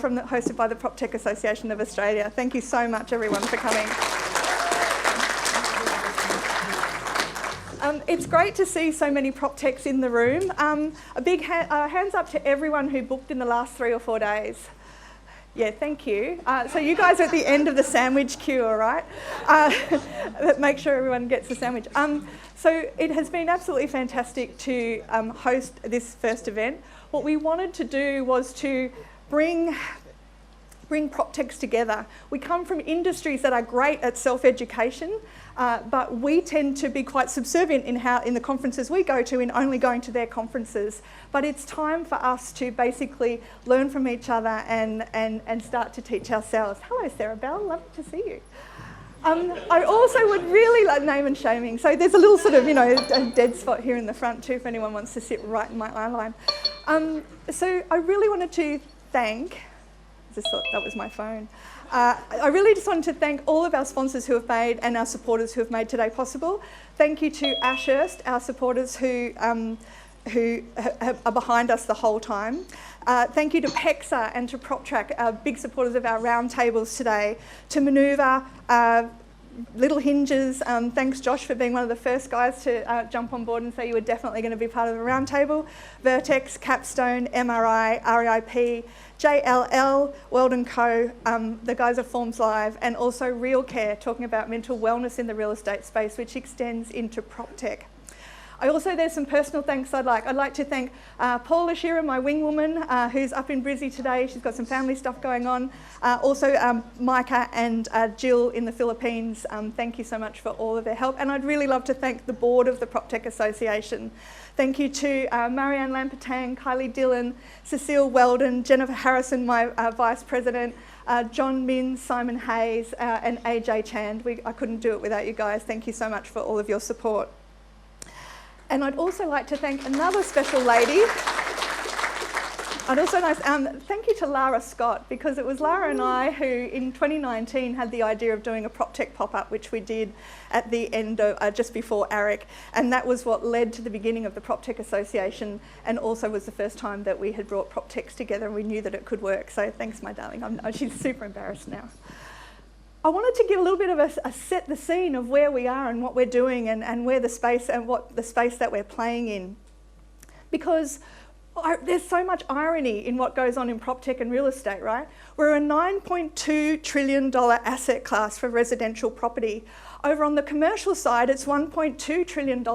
hosted by the Proptech Association of Australia. Thank you so much, everyone, for coming. It's great to see so many Proptechs in the room. A big hands up to everyone who booked in the last 3 or 4 days. Yeah, thank you. So you guys are at the end of the sandwich queue, all right? Make sure everyone gets a sandwich. So it has been absolutely fantastic to host this first event. What we wanted to do was to bring PropTechs together. We come from industries that are great at self-education, but we tend to be quite subservient in the conferences we go to in only going to their conferences. But it's time for us to basically learn from each other and start to teach ourselves. Hello, Sarah Bell, lovely to see you. I also would really like name and shaming. So there's a little sort of, a dead spot here in the front too if anyone wants to sit right in my eye line. So I really wanted to thank, I just thought that was my phone. I really just wanted to thank all of our sponsors who have made and our supporters who have made today possible. Thank you to Ashurst, our supporters who are behind us the whole time. Thank you to PEXA and to PropTrack, our big supporters of our roundtables today. To Manoeuvre, Little Hinges, thanks Josh for being one of the first guys to jump on board and say you were definitely going to be part of the roundtable. Vertex, Capstone, MRI, REIP, JLL, Weldon Co, the guys of Forms Live, and also Real Care, talking about mental wellness in the real estate space, which extends into PropTech. There's some personal thanks I'd like to thank Paula Shearer, my wing woman, who's up in Brizzy today. She's got some family stuff going on. Micah and Jill in the Philippines. Thank you so much for all of their help. And I'd really love to thank the board of the PropTech Association. Thank you to Marianne Lampertang, Kylie Dillon, Cecile Weldon, Jennifer Harrison, my Vice President, John Min, Simon Hayes, and AJ Chand. I couldn't do it without you guys. Thank you so much for all of your support. And I'd also like to thank another special lady. Thank you to Lara Scott, because it was Lara and I who in 2019 had the idea of doing a PropTech pop-up, which we did at the end of, just before ARIC. And that was what led to the beginning of the PropTech Association, and also was the first time that we had brought PropTechs together and we knew that it could work. So thanks, my darling. She's super embarrassed now. I wanted to give a little bit of a set the scene of where we are and what we're doing and where the space and what the space that we're playing in. Because there's so much irony in what goes on in PropTech and real estate, right? We're a $9.2 trillion asset class for residential property. Over on the commercial side, it's $1.2 trillion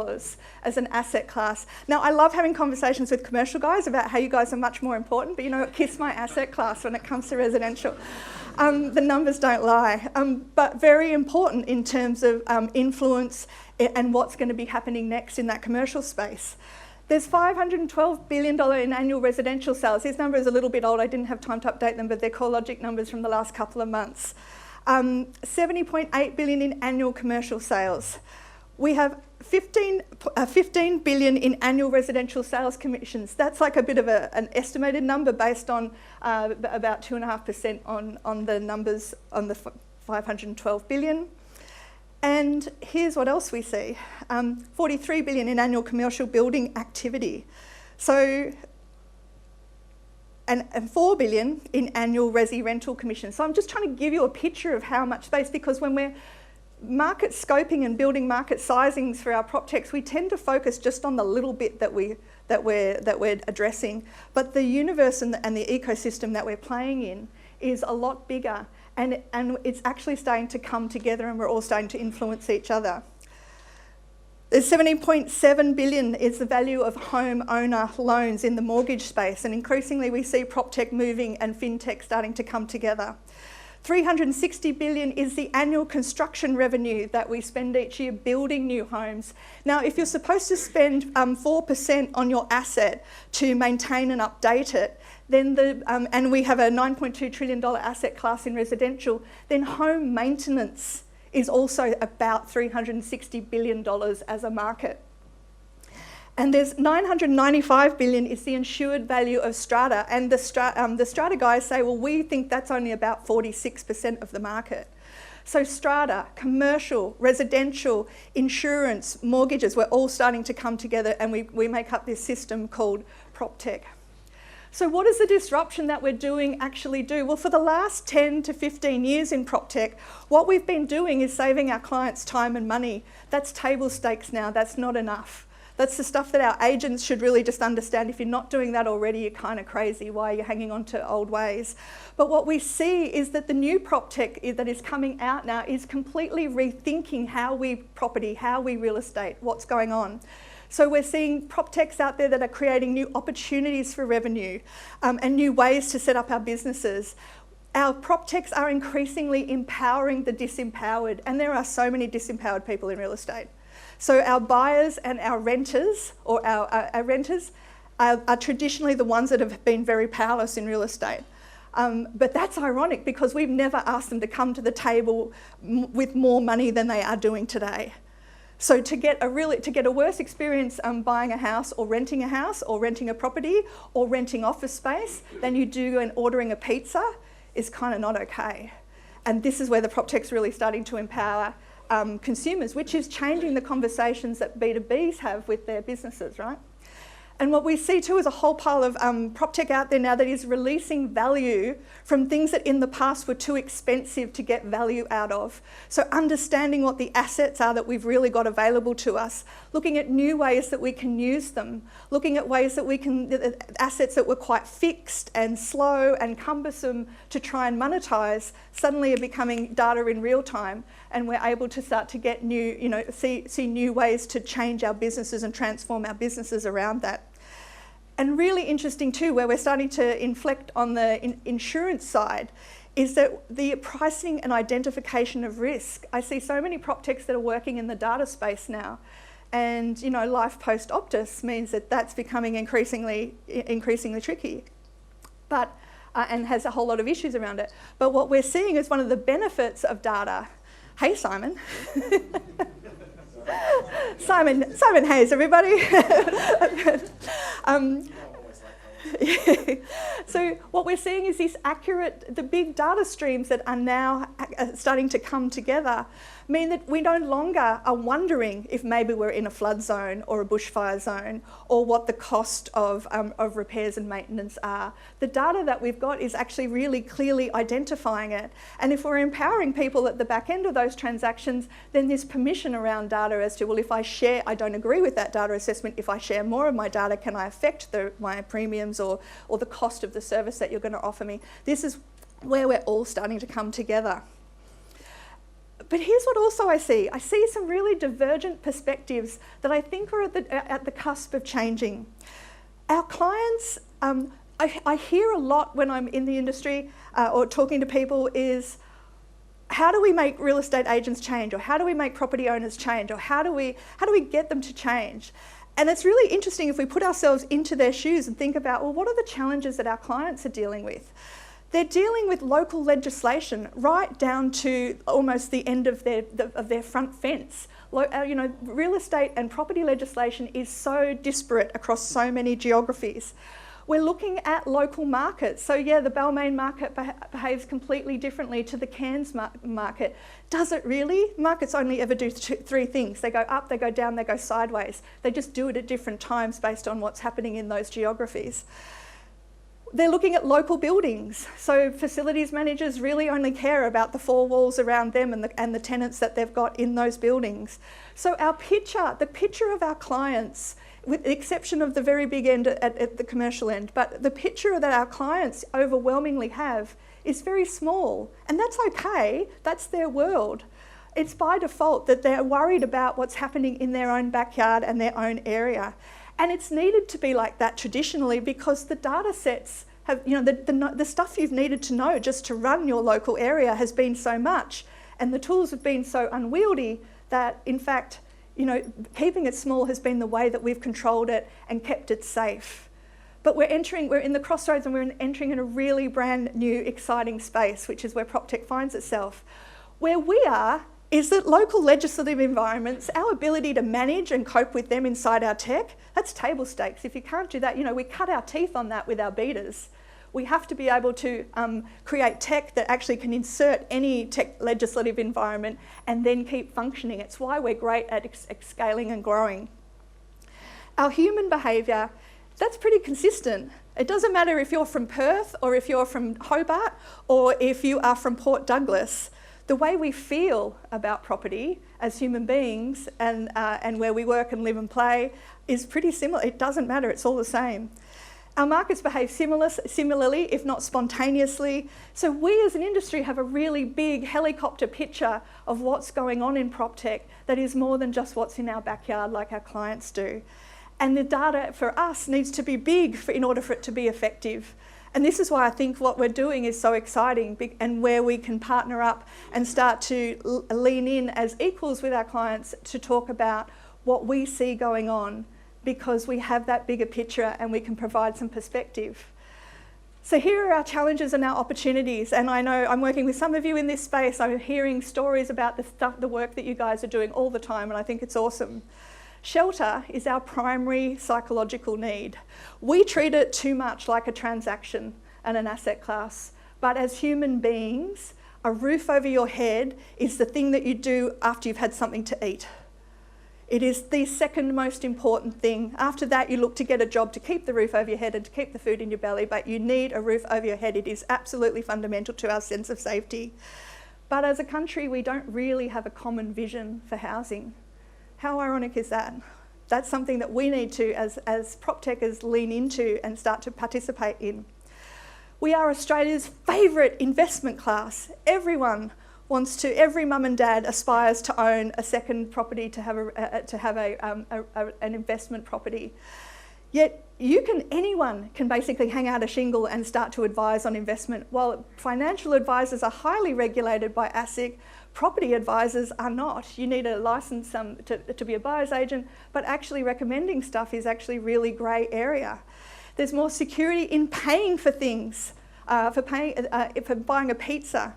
as an asset class. Now, I love having conversations with commercial guys about how you guys are much more important, but you know what, kiss my asset class when it comes to residential. The numbers don't lie, but very important in terms of influence and what's going to be happening next in that commercial space. There's $512 billion in annual residential sales. This number is a little bit old. I didn't have time to update them, but they're CoreLogic numbers from the last couple of months. $70.8 billion in annual commercial sales. We have $15 billion in annual residential sales commissions. That's like a bit of an estimated number based on about 2.5% on the numbers on the 512 billion. And here's what else we see. $43 billion in annual commercial building activity. So, and $4 billion in annual resi rental commissions. So I'm just trying to give you a picture of how much space, because when we're market scoping and building market sizings for our PropTechs, we tend to focus just on the little bit that we're addressing. But the universe and the ecosystem that we're playing in is a lot bigger, and it's actually starting to come together, and we're all starting to influence each other. There's $17.7 billion is the value of homeowner loans in the mortgage space, and increasingly we see PropTech moving and FinTech starting to come together. $360 billion is the annual construction revenue that we spend each year building new homes. Now, if you're supposed to spend 4% on your asset to maintain and update it, then and we have a $9.2 trillion asset class in residential, then home maintenance is also about $360 billion as a market. And there's $995 billion is the insured value of strata, and the strata guys say, well, we think that's only about 46% of the market. So strata, commercial, residential, insurance, mortgages, we're all starting to come together, and we make up this system called PropTech. So what does the disruption that we're doing actually do? Well, for the last 10 to 15 years in PropTech, what we've been doing is saving our clients time and money. That's table stakes now, that's not enough. That's the stuff that our agents should really just understand. If you're not doing that already, you're kind of crazy. Why are you hanging on to old ways? But what we see is that the new PropTech that is coming out now is completely rethinking how we property, how we real estate, what's going on. So we're seeing PropTechs out there that are creating new opportunities for revenue and new ways to set up our businesses. Our PropTechs are increasingly empowering the disempowered, and there are so many disempowered people in real estate. So our buyers and our renters, or our renters, are traditionally the ones that have been very powerless in real estate. But that's ironic because we've never asked them to come to the table with more money than they are doing today. So to get a worse experience buying a house or renting a property or renting office space than you do in ordering a pizza is kind of not okay. And this is where the PropTech's really starting to empower consumers, which is changing the conversations that B2Bs have with their businesses, right? And what we see too is a whole pile of PropTech out there now that is releasing value from things that in the past were too expensive to get value out of. So understanding what the assets are that we've really got available to us, looking at new ways that we can use them, looking at ways that we can, assets that were quite fixed and slow and cumbersome to try and monetize, suddenly are becoming data in real time. And we're able to start to get new, see new ways to change our businesses and transform our businesses around that. And really interesting too, where we're starting to inflect on the insurance side, is that the pricing and identification of risk. I see so many PropTechs that are working in the data space now. And life post Optus means that that's becoming increasingly tricky. But, and has a whole lot of issues around it. But what we're seeing is one of the benefits of data. Hey, Simon. Simon Hayes, everybody. So what we're seeing is the big data streams that are now starting to come together mean that we no longer are wondering if maybe we're in a flood zone or a bushfire zone or what the cost of repairs and maintenance are. The data that we've got is actually really clearly identifying it. And if we're empowering people at the back end of those transactions, then there's permission around data as to, well, if I share, I don't agree with that data assessment, if I share more of my data, can I affect my premiums or the cost of the service that you're going to offer me? This is where we're all starting to come together. But here's what also I see. I see some really divergent perspectives that I think are at the cusp of changing. Our clients, I hear a lot when I'm in the industry or talking to people is, how do we make real estate agents change? Or how do we make property owners change? Or how do we get them to change? And it's really interesting if we put ourselves into their shoes and think about, well, what are the challenges that our clients are dealing with? They're dealing with local legislation right down to almost the end of their front fence. Real estate and property legislation is so disparate across so many geographies. We're looking at local markets. So yeah, the Balmain market behaves completely differently to the Cairns market. Does it really? Markets only ever do three things. They go up, they go down, they go sideways. They just do it at different times based on what's happening in those geographies. They're looking at local buildings. So facilities managers really only care about the four walls around them and the tenants that they've got in those buildings. So the picture of our clients, with the exception of the very big end at the commercial end, but the picture that our clients overwhelmingly have is very small. And that's okay, that's their world. It's by default that they're worried about what's happening in their own backyard and their own area. And it's needed to be like that traditionally because the data sets have, the stuff you've needed to know just to run your local area has been so much. And the tools have been so unwieldy that, in fact, keeping it small has been the way that we've controlled it and kept it safe. But we're in the crossroads and we're entering in a really brand new, exciting space, which is where PropTech finds itself. Where we are is that local legislative environments, our ability to manage and cope with them inside our tech, that's table stakes. If you can't do that, we cut our teeth on that with our betas. We have to be able to create tech that actually can insert any tech legislative environment and then keep functioning. It's why we're great at scaling and growing. Our human behaviour, that's pretty consistent. It doesn't matter if you're from Perth or if you're from Hobart or if you are from Port Douglas. The way we feel about property as human beings and where we work and live and play is pretty similar. It doesn't matter, it's all the same. Our markets behave similarly, if not spontaneously. So we as an industry have a really big helicopter picture of what's going on in PropTech that is more than just what's in our backyard like our clients do. And the data for us needs to be big in order for it to be effective. And this is why I think what we're doing is so exciting and where we can partner up and start to lean in as equals with our clients to talk about what we see going on, because we have that bigger picture and we can provide some perspective. So here are our challenges and our opportunities. And I know I'm working with some of you in this space. I'm hearing stories about the work that you guys are doing all the time, and I think it's awesome. Shelter is our primary psychological need. We treat it too much like a transaction and an asset class. But as human beings, a roof over your head is the thing that you do after you've had something to eat. It is the second most important thing. After that, you look to get a job to keep the roof over your head and to keep the food in your belly, but you need a roof over your head. It is absolutely fundamental to our sense of safety. But as a country, we don't really have a common vision for housing. How ironic is that? That's something that we need to, as PropTechers, lean into and start to participate in. We are Australia's favourite investment class. Everyone wants to, every mum and dad aspires to own a second property, to have an investment property. Yet anyone can basically hang out a shingle and start to advise on investment. While financial advisors are highly regulated by ASIC, property advisors are not. You need a license to be a buyer's agent, but actually recommending stuff is actually really grey area. There's more security in paying for things, for buying a pizza,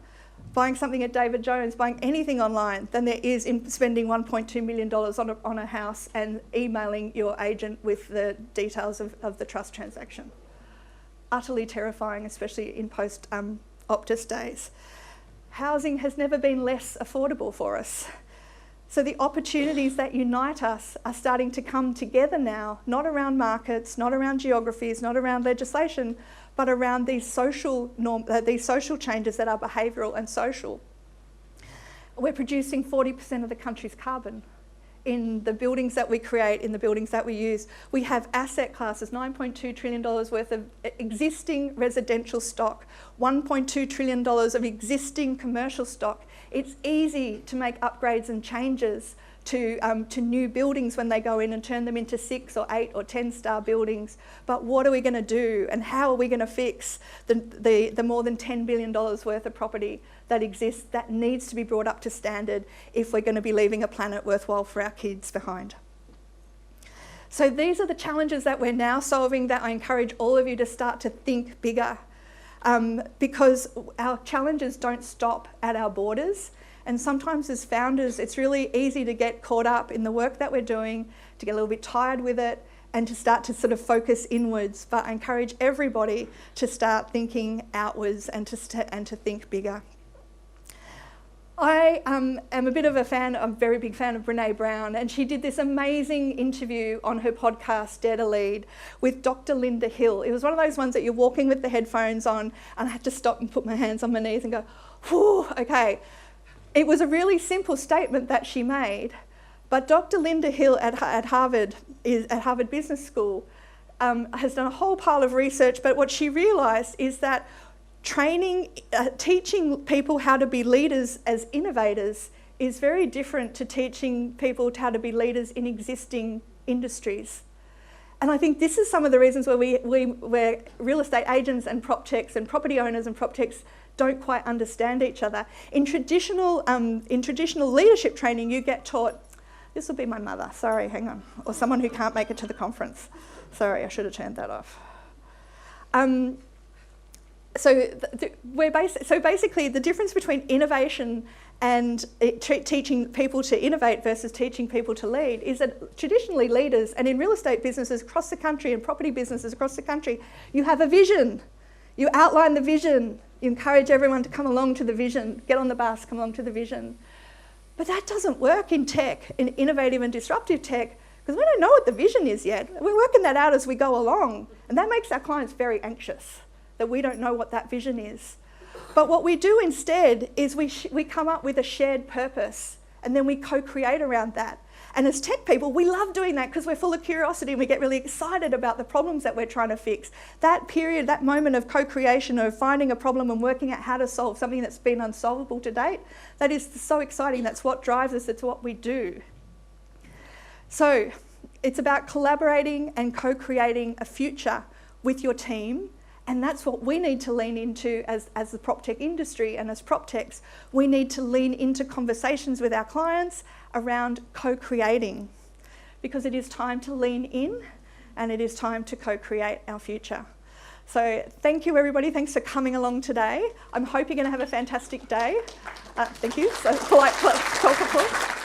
buying something at David Jones, buying anything online, than there is in spending $1.2 million on a house and emailing your agent with the details of the trust transaction. Utterly terrifying, especially in post-Optus days. Housing has never been less affordable for us. So the opportunities that unite us are starting to come together now, not around markets, not around geographies, not around legislation, but around these social changes that are behavioural and social. We're producing 40% of the country's carbon in the buildings that we create, in the buildings that we use. We have asset classes, $9.2 trillion worth of existing residential stock, $1.2 trillion of existing commercial stock. It's easy to make upgrades and changes to new buildings when they go in and turn them into 6 or 8 or 10-star buildings. But what are we going to do, and how are we going to fix the more than $10 billion worth of property that exists that needs to be brought up to standard if we're going to be leaving a planet worthwhile for our kids behind? So these are the challenges that we're now solving that I encourage all of you to start to think bigger, because our challenges don't stop at our borders. And sometimes as founders, it's really easy to get caught up in the work that we're doing, to get a little bit tired with it, and to start to sort of focus inwards. But I encourage everybody to start thinking outwards and to think bigger. I am a bit of a fan, I'm a very big fan of Brené Brown, and she did this amazing interview on her podcast, Dare to Lead, with Dr. Linda Hill. It was one of those ones that you're walking with the headphones on, and I had to stop and put my hands on my knees and go, whew, okay. It was a really simple statement that she made, but Dr. Linda Hill at Harvard Business School has done a whole pile of research, but what she realised is that teaching people how to be leaders as innovators is very different to teaching people how to be leaders in existing industries. And I think this is some of the reasons where real estate agents and PropTechs and property owners and PropTechs don't quite understand each other. In traditional leadership training, you get taught, this will be my mother, sorry, hang on, or someone who can't make it to the conference. Sorry, I should have turned that off. So basically the difference between innovation and teaching people to innovate versus teaching people to lead is that traditionally leaders, and in real estate businesses across the country and property businesses across the country, you have a vision. You outline the vision. You encourage everyone to come along to the vision. Get on the bus, come along to the vision. But that doesn't work in tech, in innovative and disruptive tech, because we don't know what the vision is yet. We're working that out as we go along, and that makes our clients very anxious that we don't know what that vision is. But what we do instead is we come up with a shared purpose, and then we co-create around that. And as tech people, we love doing that because we're full of curiosity and we get really excited about the problems that we're trying to fix. That period, that moment of co-creation, of finding a problem and working out how to solve something that's been unsolvable to date, that is so exciting. That's what drives us. It's what we do. So it's about collaborating and co-creating a future with your team. And that's what we need to lean into as the PropTech industry, and as PropTechs, we need to lean into conversations with our clients around co-creating, because it is time to lean in and it is time to co-create our future. So thank you, everybody. Thanks for coming along today. I'm hoping you're going to have a fantastic day. Thank you. So polite applause.